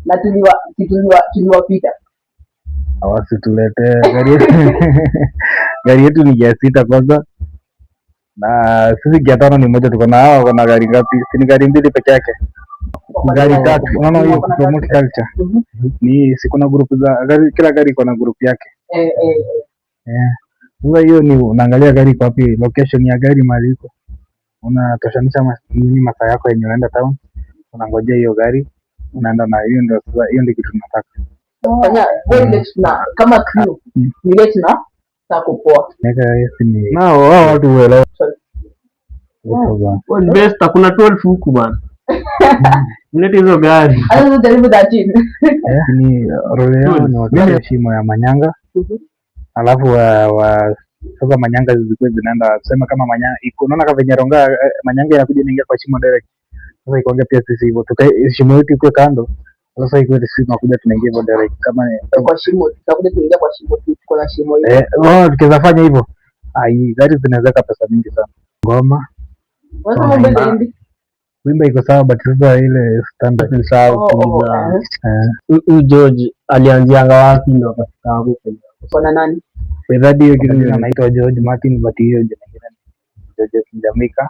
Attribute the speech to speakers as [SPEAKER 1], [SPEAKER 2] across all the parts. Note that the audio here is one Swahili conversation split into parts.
[SPEAKER 1] na tuliwapita.
[SPEAKER 2] Hawasituletee gari yetu ni ya 6 kwanza, na sisi kia 5 ni moja. Tuko na hao wana gari ngapi? Si ni gari 2 peke yake, gari 3. Unaona hiyo promote culture ni si kuna group za gari, kila gari iko na group yake. Sasa hiyo ni unaangalia gari kwa wapi, location ya gari mahali iko, unatoshanisha masaa yako yenye unaenda town, unangojea hiyo gari unaenda na hiyo. Ndio sasa hiyo ndio kitu tunataka
[SPEAKER 1] fanya wewe na kama crew ni late na takupoa
[SPEAKER 2] neka hizi ni nao wao watu wale
[SPEAKER 3] Well, best kuna 12 huku bana. Mlete hizo gari.
[SPEAKER 1] Alafu jaribu dajini.
[SPEAKER 2] Ni role yao ni wakati heshima ya manyanga. Alafu sasa manyanga zilikuwa zinaenda sema kama manyanga iko, unaona kama venye ronga manyanga inakuja inaingia kwa shimo direct. Sasa ikaongea pia sisi hivyo tukae shimo yetu iko kando. Sasa iko sisi tunakuja tunaingia hivyo direct kama
[SPEAKER 1] kwa shimo, tutakuja tunaingia kwa shimo, tuko na shimo
[SPEAKER 2] hiyo. Tukiweza fanya hivyo gari zinaweza pesa mingi sana. Ngoma wimba iko sawa, but sasa ile standard ni sawa.
[SPEAKER 3] Huyu George alianzianga wapi ndo akafika hapo?
[SPEAKER 1] Kuna nani
[SPEAKER 2] Pedadi hiyo jina anaitwa George Martin, but hiyo jina nyingine George Jamaica.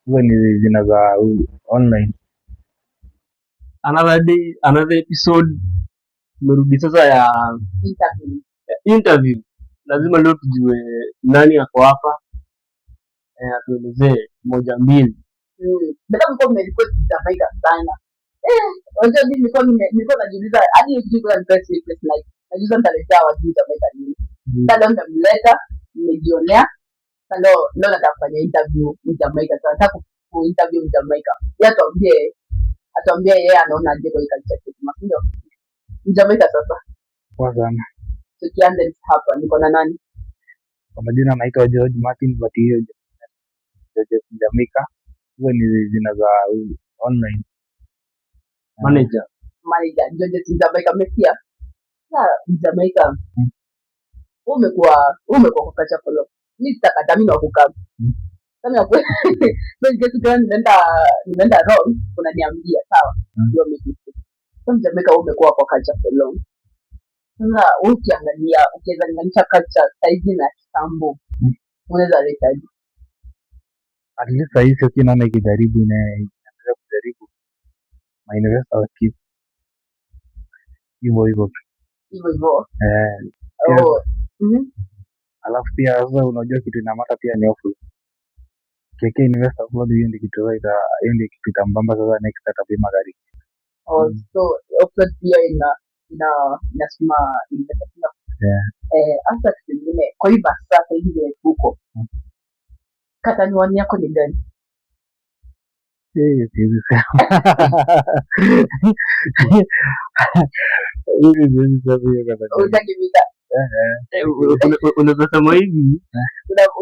[SPEAKER 2] Hizo ni jina za online.
[SPEAKER 3] Another day, another episode. Tumerudi sasa ya interview. Lazima leo tujue nani ako hapa, atuelezee moja mbili.
[SPEAKER 1] Bila mko mmerequest Jamaica sana. Unajua mimi nilikuwa najiuliza hadi hiyo kitu kwa press request like najuza nitaletea watu Jamaica nini. Sasa leo nitamleta, nimejionea. Sasa leo nataka kufanya interview with Jamaica. Sasa nataka ku interview with Jamaica. Yeye atuambie yeye anaona aje kwa culture yetu. Ndio. Jamaica sasa.
[SPEAKER 2] Kwa sana.
[SPEAKER 1] Tukianza hapa niko na nani?
[SPEAKER 2] Kwa majina anaitwa George Martin, but hiyo George Jamaica. Hizo ni jina za online.
[SPEAKER 3] Manager
[SPEAKER 1] George Jamaica mesikia. Jamaica. Umekuwa kwa kacha follow. Mimi sitakata mimi nakukaa. Sasa hapo so kitu gani nenda wrong unaniambia sawa. Ndio mimi. Sasa Jamaica umekuwa kwa kacha follow. Sasa ukiangalia ukiangalia culture saizi na kitambo. Unaweza leta hivi.
[SPEAKER 2] At least hii sio kinaona ikijaribu na inaendelea kujaribu. My investor wa keep hivyo. Alafu pia sasa unajua kitu inamata pia ni ofu. KK investor club hiyo ndio kitu hiyo ndio kitu tambamba sasa next atabima gari.
[SPEAKER 1] So ofu pia inasema investor. Hasa kingine kwa hivyo sasa hivi huko. Kata ni yako ni gani?
[SPEAKER 2] Siwezi sema.
[SPEAKER 3] Unaweza sema hivi,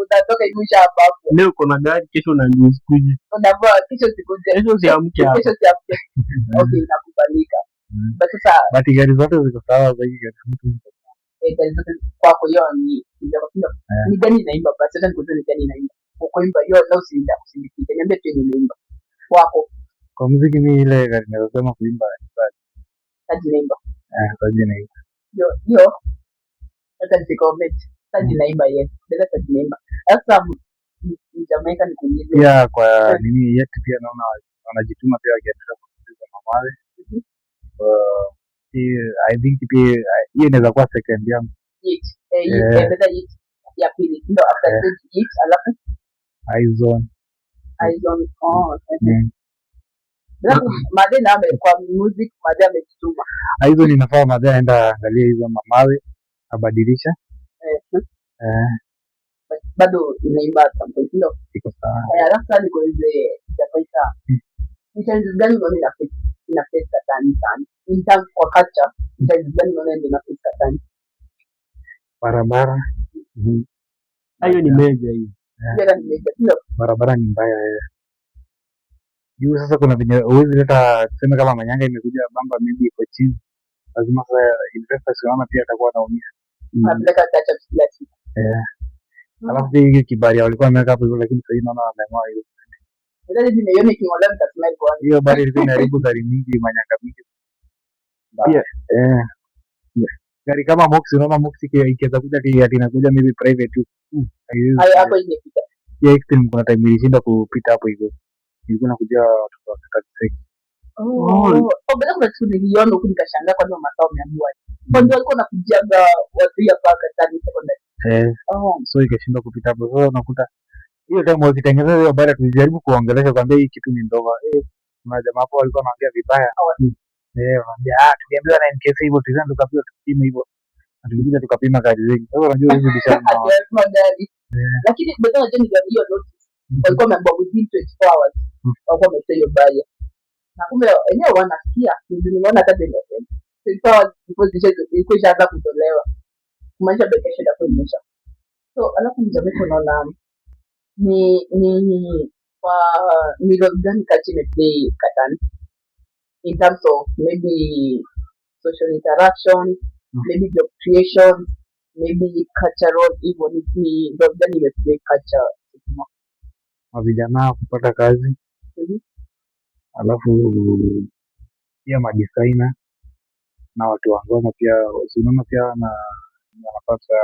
[SPEAKER 1] unatoka imusha hapa
[SPEAKER 3] leo kuna gari, kesho na news kuja.
[SPEAKER 1] Unavua kesho sikuje.
[SPEAKER 3] Kesho siamke hapa.
[SPEAKER 1] Okay, inakubalika.
[SPEAKER 2] But gari zote ziko sawa zaidi gari
[SPEAKER 1] zote kwako hiyo ni gani inaimba basi hata nikuze ni gani inaimba. Ukoimba hiyo leo usinipite. Niambie tu inaimba. Kwako.
[SPEAKER 2] Kwa muziki ni ile gari ninasema kuimba.
[SPEAKER 1] Kaji naimba.
[SPEAKER 2] Kaji naimba.
[SPEAKER 1] Hiyo hata comment. Kaji naimba yes. Bila kaji naimba. Sasa Jamaica ni kunyeza.
[SPEAKER 2] Pia kwa nini yetu pia naona wanajituma pia wakiendelea kusikiliza mamawe. I think pia hiyo inaweza kuwa second yangu. Ya pili ndio after it alafu Aizon.
[SPEAKER 1] Madhe na kwa music madhe amejituma.
[SPEAKER 2] Aizon inafaa madhe aenda angalia hizo mamawe abadilisha.
[SPEAKER 1] Bado inaimba something ndio.
[SPEAKER 2] Iko sawa.
[SPEAKER 1] Alafu niko ile Jamaica. Mchanzo gani mimi na pesa sana. In terms kwa culture, mchanzo gani mimi na pesa sana.
[SPEAKER 2] Barabara.
[SPEAKER 3] Hayo ni meja hiyo.
[SPEAKER 2] Barabara ni mbaya. Juu sasa kuna venye uwezi leta tuseme kama manyanga imekuja bamba maybe iko chini. Lazima sasa investors wanaona pia atakuwa anaumia.
[SPEAKER 1] Napeleka touch kila siku.
[SPEAKER 2] Alafu hii kibali walikuwa wameweka hapo hivyo, lakini sasa inaona wameng'oa hiyo.
[SPEAKER 1] Ndio nimeiona king'ola mtasema hivyo.
[SPEAKER 2] Hiyo bali ilikuwa inaharibu gari mingi, manyanga mingi. Pia gari kama Moxie, unaona Moxie ikiweza kuja ati inakuja maybe private tu. Haiwezi.
[SPEAKER 1] hapo imepita.
[SPEAKER 2] Ya extreme kuna time ilishinda kupita hapo hivyo. Ilikuwa inakuja watu wa 36.
[SPEAKER 1] Baada kuna siku niliona huku nikashangaa kwani Wamasai wameamua. Kwani walikuwa wanakujaga watu ya paka tani secondary.
[SPEAKER 2] So ikashindwa kupita hapo. So unakuta hiyo time wakitengeneza hiyo bara tulijaribu kuongelesha kwambia hii kitu ni ndogo. Kuna jamaa hapo walikuwa wanaongea vibaya. Wanaambia tuliambiwa na NKC hivyo tulianza tukapewa tupime hivyo. Na tulikuja tukapima gari zengi. Sasa unajua hizo bishana.
[SPEAKER 1] Magari. Lakini baada ya jeni gari hiyo notice walikuwa wameambiwa within 24 hours. Walikuwa wametoa hiyo barrier. Na kumbe enyewe wanasikia nimeona hata ndio ilikuwa ilikuwa ishaanza kutolewa kumaanisha bekesha itakuwa imeisha. So alafu mjameko unaona ni kwa ni role gani kati imeplay Katani in terms of maybe social interaction, maybe job creation, maybe cultural, hivyo ni role gani imeplay culture
[SPEAKER 2] wa vijana kupata kazi. Alafu pia madesigner na watu wa ngoma pia unaona pia wanapata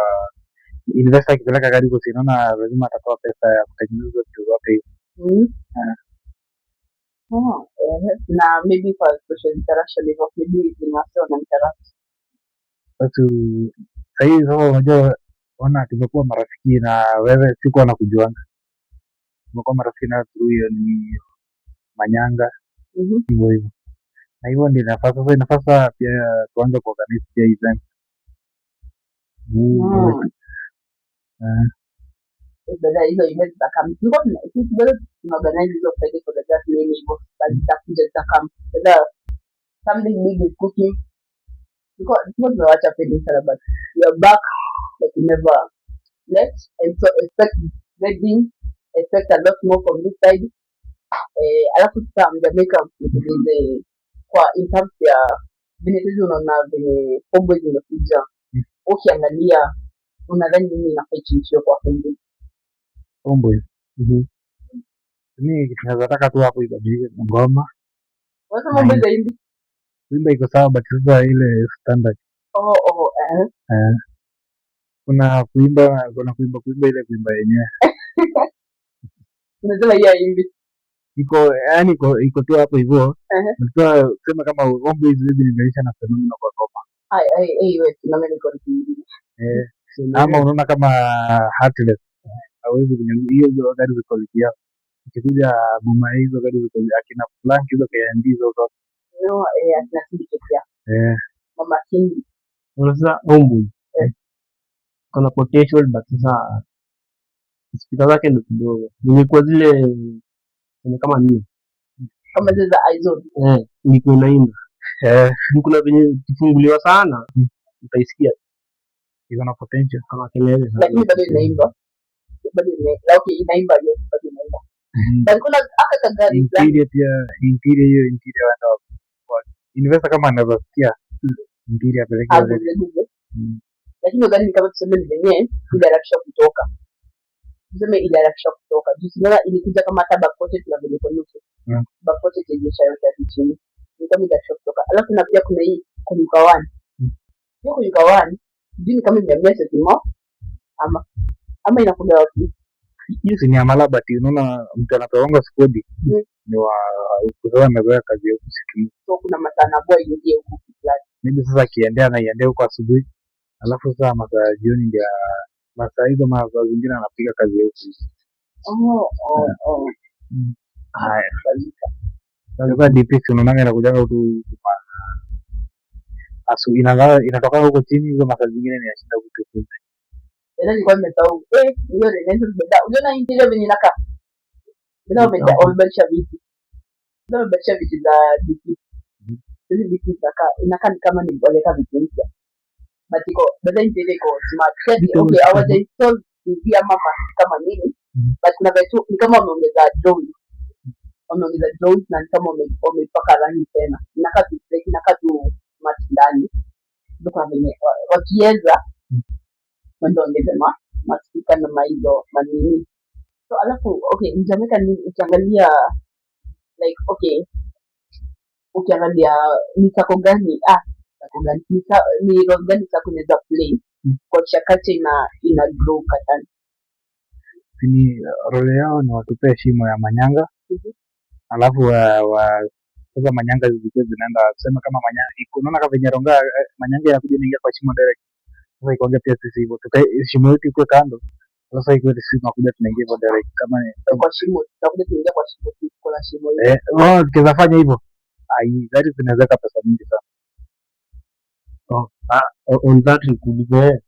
[SPEAKER 2] investor akipeleka gari huko, unaona lazima atatoa pesa ya kutengeneza vitu zote hizo.
[SPEAKER 1] Na maybe for social interaction hivyo maybe inasema na interact.
[SPEAKER 2] Sasa sahii sasa unajua ona tumekuwa marafiki na wewe sikuwa nakujuanga. Tumekuwa marafiki na hiyo ni Manyanga. Hivyo. Na hivyo ndio inafaa pia tuanze kuorganize pia event.
[SPEAKER 1] Baada hizo events za kama tunaorganize hizo Friday for the just name hivyo zitakuja zitakam. Baada something big is cooking. Because tumewacha pending sana but we are back like we never left, and so expect wedding, expect a lot more from this side. Alafu sasa Jamaica mtulize kwa in terms ya vinetezi unaona venye pombo zimekuja. Ukiangalia unadhani nini inafaitisha kwa
[SPEAKER 2] pombo? Mimi tunataka tu hapo ibadilike ngoma.
[SPEAKER 1] Wasa mambo zaidi.
[SPEAKER 2] Wimbo iko sawa but sasa ile standard. Kuna kuimba ile kuimba yenyewe.
[SPEAKER 1] Unasema hiyo imbi.
[SPEAKER 2] Iko tu hapo hivyo. Ndio sema kama ombo hizi nimeisha na fenomeno kwa ngoma.
[SPEAKER 1] Wewe tunaona iko hivi.
[SPEAKER 2] Ama unaona kama Heartless. Hawezi hiyo gari ziko likia. Ukikuja buma hizo gari ziko akina Plank hizo KND hizo zote.
[SPEAKER 1] No, akina Cindy Mama Cindy.
[SPEAKER 3] Unasema ombo. Kuna potential but sasa spika zake ndio kidogo. Nimekuwa zile kama nini?
[SPEAKER 1] Kama zile za Aizon.
[SPEAKER 3] Niko naimba. Kuna venye kifunguliwa sana utaisikia.
[SPEAKER 2] Iko na potential
[SPEAKER 3] kama kelele.
[SPEAKER 1] Lakini bado inaimba. Okay, inaimba hiyo bado inaimba. Bali kuna hata gari
[SPEAKER 2] interior pia interior wa investor kama anavyofikia interior peleka
[SPEAKER 1] lakini gari ni kama tuseme ni yenyewe idarakisha kutoka. Tuseme idarakisha kutoka. Tunaona ilikuja kama hata backpocket na vile kwa nusu. Backpocket yenyewe yote ya chini. Ni kama idarakisha kutoka. Alafu na pia kuna hii kunyukawani. Hiyo kunyukawani jini kama imeambiwa sema ama inakuja wapi?
[SPEAKER 2] Hiyo ni amalaba tu, unaona mtu anapewa skodi ni wa kuzoea amezoea kazi ya usiku.
[SPEAKER 1] So kuna matana boy ingie huko fulani.
[SPEAKER 2] Mimi sasa kiendea na iendea huko asubuhi. Alafu sasa masaa jioni ndio masaa hizo masaa zingine anapiga kazi ya usiku. Haya. Sasa DP unaona inakuja tu inatoka huko chini, hizo masaa zingine ni ashinda kutukuza.
[SPEAKER 1] Ndio nilikuwa nimesahau. Hiyo Renaissance beda. Unaona interior venye inakaa. Ndio umeta olbesha vitu. Ndio umebadilisha vitu za DP. Hizi vitu inakaa kama ni waleka vitu mpya. But beda interior iko smart. Okay, hawaja install pia mama kama nini. But kuna vitu ni kama wameongeza drones. Wameongeza drones na kama wamepaka rangi tena. Inakaa tu smart ndani. Ndio venye wakiweza ndio ongeze maspika na maizo manini. So alafu okay, Jamaica ni ukiangalia like okay, ukiangalia ni sako gani organic ni role gani sasa unaweza play kuhakikisha culture ina grow Katani?
[SPEAKER 2] Ni role yao ni watupee heshima ya manyanga, alafu sasa manyanga zilikuwa zinaenda kusema kama manyanga unaona kama venye ronga manyanga ya kuja niingia kwa shimo direct. Sasa ikaongea pia sisi hivyo tukae shimo yetu iko kando. Sasa iko sisi tunakuja tunaingia kwa direct kama
[SPEAKER 1] kwa shimo tunakuja tunaingia kwa shimo kwa shimo
[SPEAKER 2] hiyo. Tukiweza fanya hivyo gari zinaweza pesa mingi sana.
[SPEAKER 3] On that nikuulize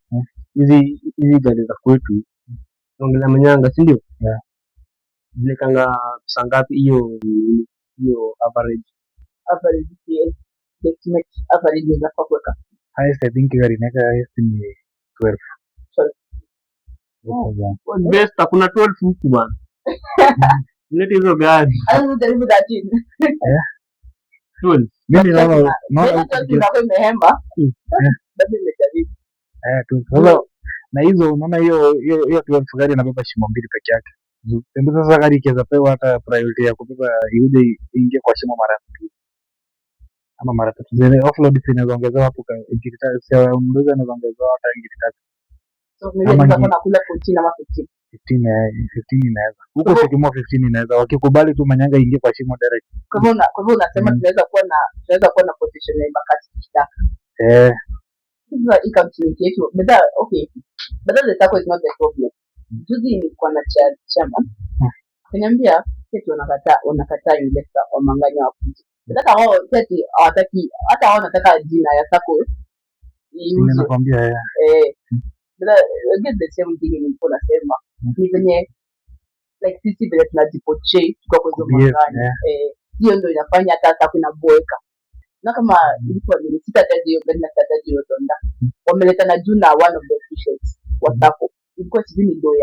[SPEAKER 3] hizi gari za kwetu ongeza manyanga si ndio? Zile kanga pesa ngapi hiyo average
[SPEAKER 1] estimate average za kuweka
[SPEAKER 2] highest I think gari inaweka highest ni 12.
[SPEAKER 3] Best hakuna 12 huku bwana. Nilete hizo gari.
[SPEAKER 1] Alafu jaribu 13.
[SPEAKER 3] 12.
[SPEAKER 2] Mimi naona
[SPEAKER 1] imehemba. Bado nimejaribu.
[SPEAKER 2] Tu. Na hizo unaona hiyo 12 gari inabeba shimo mbili peke yake. Sasa gari ikiweza pewa hata priority ya kubeba iuje ingie kwa shimo mara mbili ama mara tatu, zile offload zinaweza ongezewa hapo kwa injector, sio mdogo anaweza ongezewa hata injector.
[SPEAKER 1] So mimi nitakuwa kula 14 ama 15.
[SPEAKER 2] 15 inaweza. Huko sikimo 15 inaweza wakikubali tu manyanga ingie kwa shimo direct.
[SPEAKER 1] Kwa hivyo unasema tunaweza kuwa na position ya makasi kitaka. Sasa ikamtumiki yetu. Okay. But the taco is not the problem. Juzi nilikuwa na chairman. Akaniambia sisi wanakataa investor wa manganya wa kuja. Sasa wao sisi hawataki hata wao wanataka jina ya sako.
[SPEAKER 2] Ninakwambia
[SPEAKER 1] Bila get the same thing nilikuwa nasema. Ni venye like sisi vile tunajipoche kwa hizo manganya. Hiyo ndio inafanya hata kuna boeka. Na kama ilikuwa ni sitataji hiyo gani na sitataji hiyo tonda. Wameleta na juu na one of the officials wa sako. Ilikuwa sijui ndio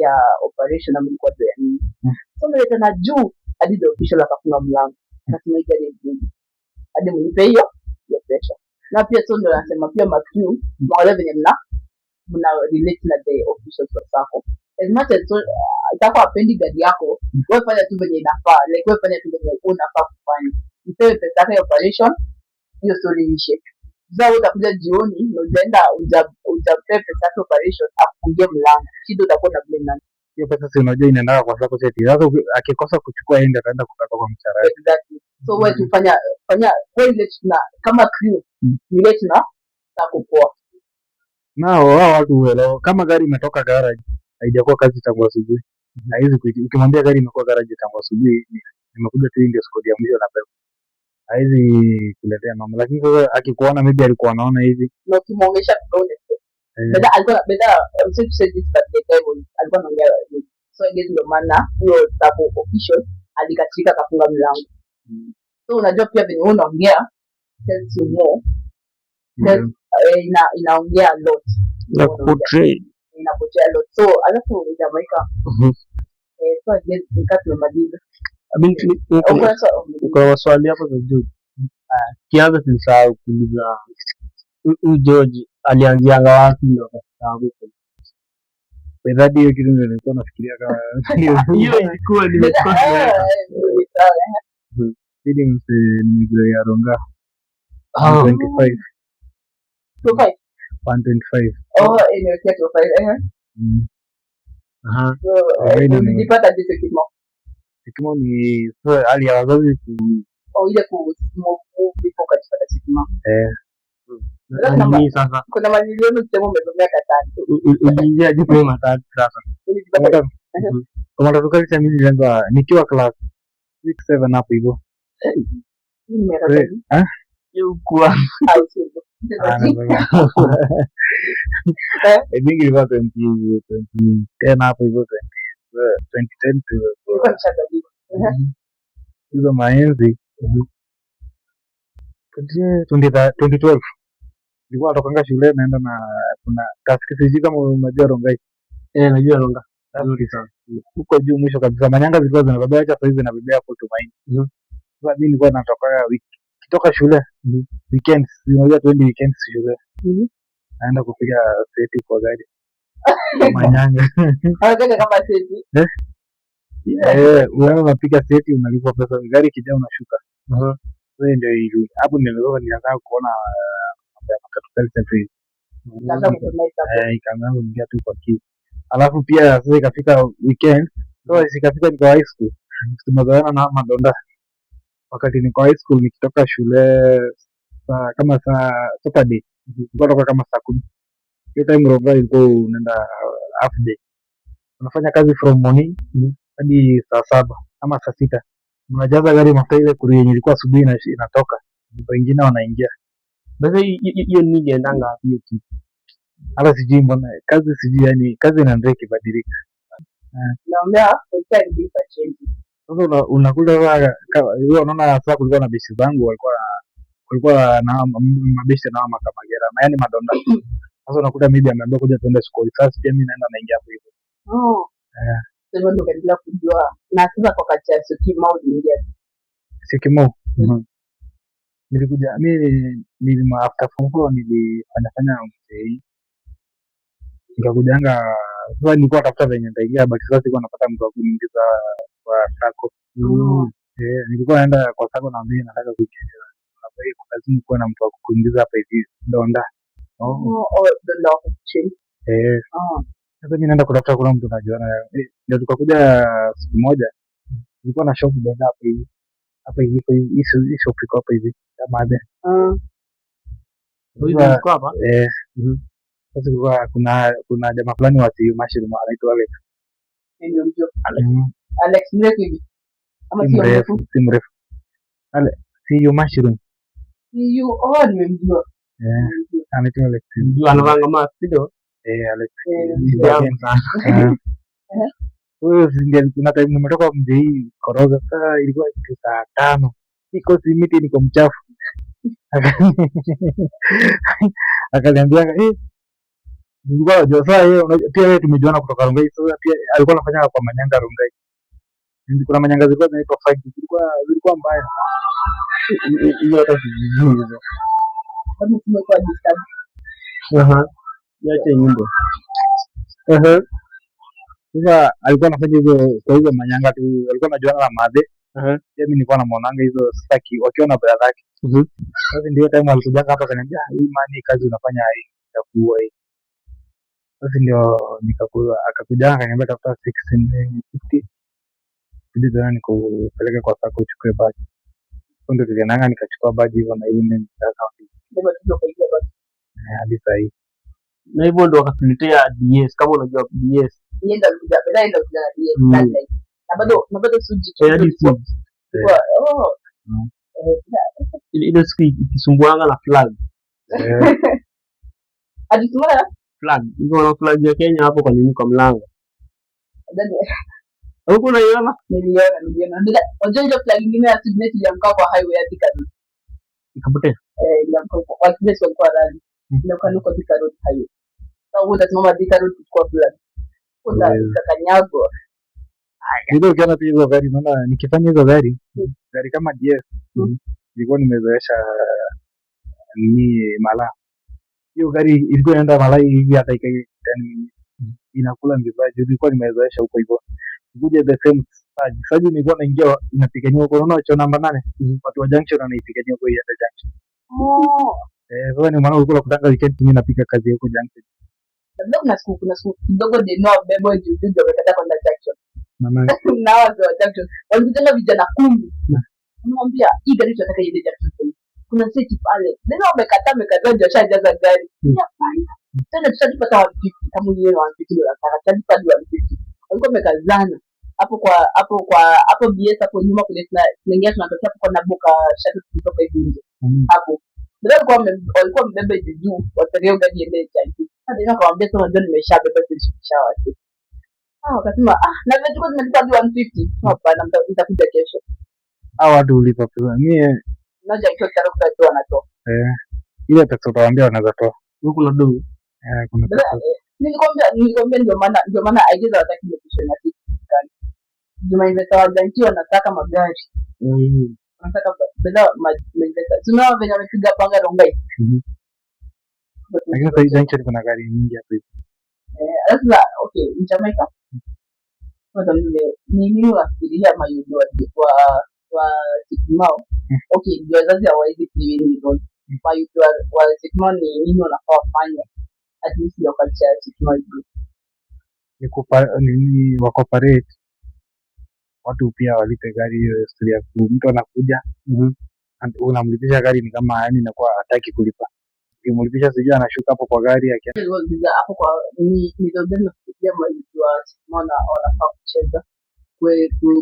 [SPEAKER 1] ya operation ama ilikuwa ndio ya nini. So wameleta na juu hadi the official akafunga mlango. Nasema hii gari ni hadi mnipe hiyo pesa. Na pia so ndio nasema pia makriu wale venye mna relate na the officials wa sako. As much as sako apendi gari yako, wewe fanya tu venye inafaa. Like wewe fanya tu venye unafaa kufanya. Mpewe pesa yako ya operation, hiyo story ishe. Sasa utakuja jioni na ujaenda ujapewa pesa yako operation akufungie mlango. Shida utakuwa na blame nani?
[SPEAKER 2] Hiyo pesa si unajua inaenda kwa sako seti. Sasa akikosa kuchukua yeye ataenda kukata kwa mshahara.
[SPEAKER 1] Exactly. So wewe tufanya ile tuna kama crew ile tuna sako poa.
[SPEAKER 2] Nao wao watu wao kama gari imetoka garage haijakuwa kazi tangu asubuhi. Na hizi ukimwambia gari imekuwa garage tangu asubuhi nimekuja tu ndio skodi ya mwisho na pepa. Haizi kuletea mama, lakini sasa akikuona maybe alikuwa anaona hivi
[SPEAKER 1] na ukimwongesha bonus beda alikuwa alikuwa anaongea so again ndio maana huyo sabo official alikatika kafunga mlango. So unajua pia venye unaongea tells you more inaongea a lot
[SPEAKER 3] na portray
[SPEAKER 1] a lot. So alafu Jamaica so again nikatulomaliza
[SPEAKER 3] uko maswali hapo za juu. Kianza tulisahau kuuliza huyu George alianzianga wapi ndio akasahau.
[SPEAKER 2] Bedadi hiyo kitu nilikuwa nafikiria kama
[SPEAKER 3] hiyo ilikuwa
[SPEAKER 2] ili mse ya ronga 125 125
[SPEAKER 1] inaelekea 25 nilipata jicho
[SPEAKER 2] kimo ni so hali ya wazazi
[SPEAKER 1] ile move before katika sitima.
[SPEAKER 3] Sasa
[SPEAKER 1] kuna mamilioni kusema umesomea Katani.
[SPEAKER 3] Uliingia jipo ya matatu sasa.
[SPEAKER 2] Kwa matatu kazi ya mimi nilianza nikiwa class 6 7 hapo hivyo.
[SPEAKER 3] Yuko
[SPEAKER 2] mingi ilikuwa 2010 hapo hivyo 2010 hizo maenzi 2012 nilikuwa natokanga shule naenda na kuna kaskisi kama unajua Rongai.
[SPEAKER 3] Najua Ronga nzuri sana
[SPEAKER 2] huko juu mwisho kabisa manyanga zilikuwa zinabebea acha saizi zinabebea hapo Tumaini. Sasa mimi nilikuwa natoka kitoka shule weekends unajua 20 weekends shule naenda kupiga seti kwa gari manyanga
[SPEAKER 1] kama seti
[SPEAKER 2] wewe unapiga seti unalipwa pesa gari kijana unashuka. Sasa ndio hapo ndio nilianza kuona ya Makatukali Central.
[SPEAKER 1] Sasa kutumeka
[SPEAKER 2] Ikaanza kuingia tu kwa kiu. Alafu pia sasa ikafika weekend, so ikafika niko high school. Tumezoeana na madonda. Wakati niko high school nikitoka shule kama saa Saturday, nilikuwa natoka kama saa 10. Hiyo time Rongai ilikuwa unaenda half day. Unafanya kazi from morning hadi saa 7 ama saa 6. Unajaza gari mafuta ile kuri yenye ilikuwa asubuhi inatoka. Wengine wanaingia.
[SPEAKER 3] Basi hiyo nini iliendanga hiyo kitu.
[SPEAKER 2] Hata sijui mbona kazi sijui, yani kazi inaendelea ikibadilika.
[SPEAKER 1] naongea hotel bila change.
[SPEAKER 2] Sasa unakuta hiyo, unaona sasa kulikuwa na besi zangu kulikuwa na mabesi na Makamagera na yani madonda. Sasa unakuta maybe ameambia kuja tuende school. Sasa pia mimi naingia hapo hivyo.
[SPEAKER 1] Sasa ndo kaendelea kujua na sasa kwa kati ya Syokimau ndio
[SPEAKER 2] Syokimau. Nilikuja mimi after form 4 nilifanya mzee. Nikakujanga sasa, nilikuwa tafuta venye nitaingia, basi sasa sikuwa napata mtu wa kuniingiza kwa sako. Nilikuwa naenda kwa sako na mimi nataka kuingia. Lazima kuwe na mtu wa kuingiza hapa hivi donda.
[SPEAKER 1] donda kuchini.
[SPEAKER 2] Sasa mimi naenda kutafuta kuna mtu najiona. Ndio tukakuja siku moja. Nilikuwa na shop donda hapa hivi. Hapa hivi hii shop iko hapa hivi kama ade.
[SPEAKER 3] Ulikuwa hapa?
[SPEAKER 2] Sasa kuna jamaa fulani wa TU Mushroom anaitwa Alex.
[SPEAKER 1] Ndio mjua Alex mrefu ama sio mrefu?
[SPEAKER 2] Si mrefu. TU Mushroom.
[SPEAKER 1] TU nimemjua.
[SPEAKER 2] Anaitwa Alex.
[SPEAKER 3] Ndio anavanga mask ndio?
[SPEAKER 2] Alex. Wewe ndio kuna time nimetoka mjei Koroga, sasa ilikuwa saa 5. Iko simiti niko mchafu. Akaniambia nilikuwa najua saa hiyo pia wewe tumejuana kutoka Rongai. Sasa pia alikuwa anafanya kwa manyanga Rongai. Kuna manyanga zilikuwa zinaitwa fight, zilikuwa mbaya. Hiyo hata sijui hizo.
[SPEAKER 1] Kama tumekuwa disturb.
[SPEAKER 3] Yache nyimbo.
[SPEAKER 2] Sasa alikuwa anafanya hizo kwa hizo manyanga tu, alikuwa anajuana na madhe. Mimi nilikuwa namuonanga hizo sitaki wakiwa na brother yake. Sasa ndio time alikuja hapa akaniambia hii mani kazi unafanya hii itakuwa hii. Sasa ndio akakuja akaniambia tafuta 1650. Ndio jana nikupeleka kwa sako uchukue baji. Ndio tuliananga nikachukua baji hivyo na hiyo ndio nikaanza.
[SPEAKER 1] Ndio ndio kaingia basi.
[SPEAKER 2] Hadi sasa hii.
[SPEAKER 3] Na hivyo ndio wakatuletea DS, kama unajua DS.
[SPEAKER 1] Yenda kuja DS na bado suji.
[SPEAKER 3] Ile siku ikisumbuanga na flag.
[SPEAKER 1] Alisumbuana
[SPEAKER 3] flag. Iko na flag ya Kenya hapo kwa nini kwa mlango. Huko unaiona?
[SPEAKER 1] Niliona. Unajua ile flag nyingine ya Sydney ilianguka kwa highway ya Thika.
[SPEAKER 3] Ikapotea.
[SPEAKER 1] Ilianguka kwa Sydney kwa rally. Ilianguka Thika Road highway. Sasa wote tunaomba Thika Road kwa flag. Kuna kanyago.
[SPEAKER 2] Ndio ukiona pia hizo gari, naona nikifanya hizo gari kama DS nilikuwa nimezoesha ni mala. Hiyo gari ilikuwa inaenda Malai hivi hata yani inakula mbivaji, nilikuwa nimezoesha huko hivyo. Kuja the same sasa nilikuwa naingia inapigania huko, unaona cha namba 8 watu wa junction wanaipigania huko ya junction. Sasa ni maana ulikuwa kutanga weekend mimi napika kazi huko junction.
[SPEAKER 1] Labda kuna siku kidogo de no bebo juu wamekata kwenda junction. Na watu wa junction walikuja vijana 10. Anamwambia hii gari tunataka iende junction. Kuna seti pale. Ndio wamekata ndio shajaza gari. Tena tutapata 150 kama yeye 150 ndio anataka hadi 150. Walikuwa wamekazana hapo BS hapo nyuma kule tunaingia tunatokea hapo kwa Naboka shuttle kutoka hivi nje. Hapo. Ndio walikuwa mbebe juu wategea gari iende junction. Hadi nikamwambia sasa ndio nimeshabeba kishawa. Wakasema na vile tuko tumelipa hadi 150. Hapana, nitakuja kesho.
[SPEAKER 2] Hao watu ulipa pesa. Mimi
[SPEAKER 1] naja ikitaka kutoa natoa.
[SPEAKER 2] Ile pesa utawaambia wanaweza toa.
[SPEAKER 3] Huko kuna dogo.
[SPEAKER 2] Kuna pesa.
[SPEAKER 1] Nilikwambia ndio maana aidiza wataki location ya sisi. Juma imetoa janki wanataka magari. Wanataka bidhaa mazingira. Tunao venye wamepiga panga Rongai.
[SPEAKER 2] Lakini sasa junction kuna gari nyingi hapo hivi.
[SPEAKER 1] Sasa okay, in Jamaica. Kwanza mimi nafikiria mayudo wa Syokimau. Okay, ndio wazazi hawawezi kulipa hizo. mayutu wa Syokimau ni nini wanafaa wafanye at least your culture ya Syokimau igroup.
[SPEAKER 2] Nini wa cooperate watu pia walipe gari. Hiyo story ya mtu anakuja unamlipisha gari ni kama yani inakuwa hataki kulipa. Ukimlipisha sijui anashuka hapo kwa gari
[SPEAKER 1] akianza hapo kwa ni ndio nafikiria mayutu wa Syokimau na wanafaa kucheza ku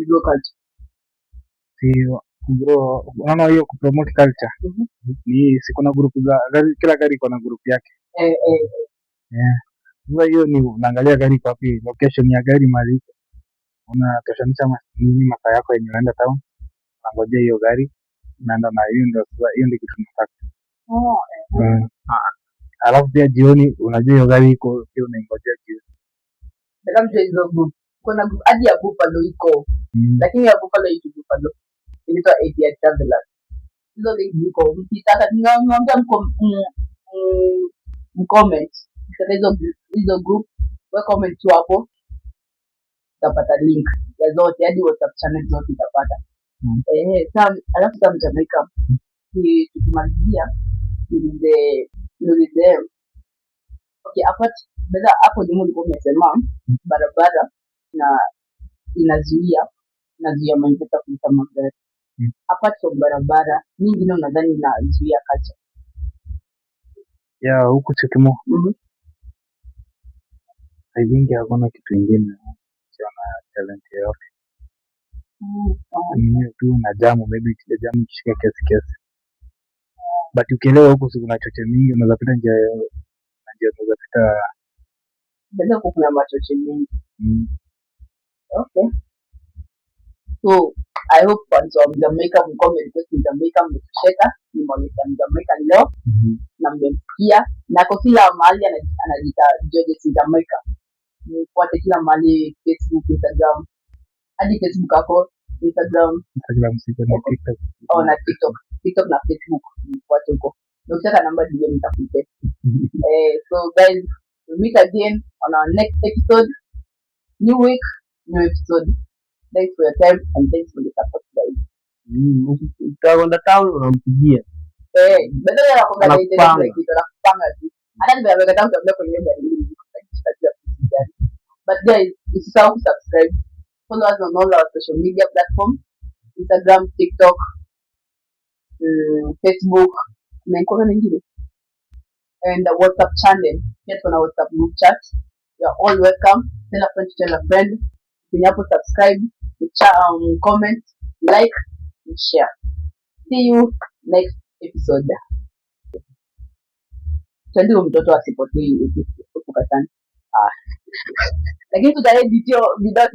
[SPEAKER 1] grow culture.
[SPEAKER 2] Bro, unaona hiyo kupromote culture ni si kuna group za gari, kila gari iko na group yake. Sasa hiyo ni unaangalia gari kwa wapi, location ya gari mahali iko, unatoshanisha nini masaa yako yenye unaenda town, unangojea hiyo gari unaenda na hiyo, ndio sasa hiyo ndio kitu nataka. Alafu pia jioni unajua hiyo gari iko pia unaingojea jioni.
[SPEAKER 1] Ndio hizo group kuna group hadi ya Buffalo iko lakini ya Buffalo iko Buffalo inaitwa ATI Travelers. Hizo link ziko mkitaka niambia mcomment katika hizo group we comment tu hapo utapata link ya zote hadi WhatsApp channel zote utapata. Alafu kama Jamaica tukimalizia niulize okay apart bado hapo ndio ulikuwa umesema barabara na inazuia maendeleo kuleta magari. Apart from barabara mingi ndio nadhani inazuia culture
[SPEAKER 2] ya huku Syokimau. Haijingi hakuna kitu ingine siona talent yoyote. Ni tu na jamu, maybe kile jamu kishika kiasi but ukielewa huku kuna choche mingi, unaweza pita njia unaweza pita
[SPEAKER 1] bila kuna machoche mingi. Okay, so I hope fans of Jamaica mcomment kwa Jamaica mmecheka, ni mwonyesha Jamaica leo na mmesikia na kwa kila mahali anajiita George Jamaica. Mfuate kila mahali, Facebook, Instagram, hadi Facebook hapo, Instagram
[SPEAKER 2] sipo na TikTok.
[SPEAKER 1] Na TikTok na Facebook mfuate huko. Ukitaka namba ndio nitakupa. So guys, we'll meet again on our next episode. New week, new episode. Thanks for your time and thanks for the support guys.
[SPEAKER 3] Utakwenda town unampigia.
[SPEAKER 1] Badala ya kuangalia ile kitu na kupanga tu. Hata nimeweka town kwa kwenye gari. But guys, usisahau kusubscribe. Follow us on all our social media platforms, Instagram, TikTok, Facebook, and the WhatsApp channel. Get on our WhatsApp group chat. You are all welcome. Tell a friend to tell a friend. When you subscribe, comment, like, and share. See you next episode. Ndio mtoto asipotee ukukatana. Lakini tutaedit hiyo video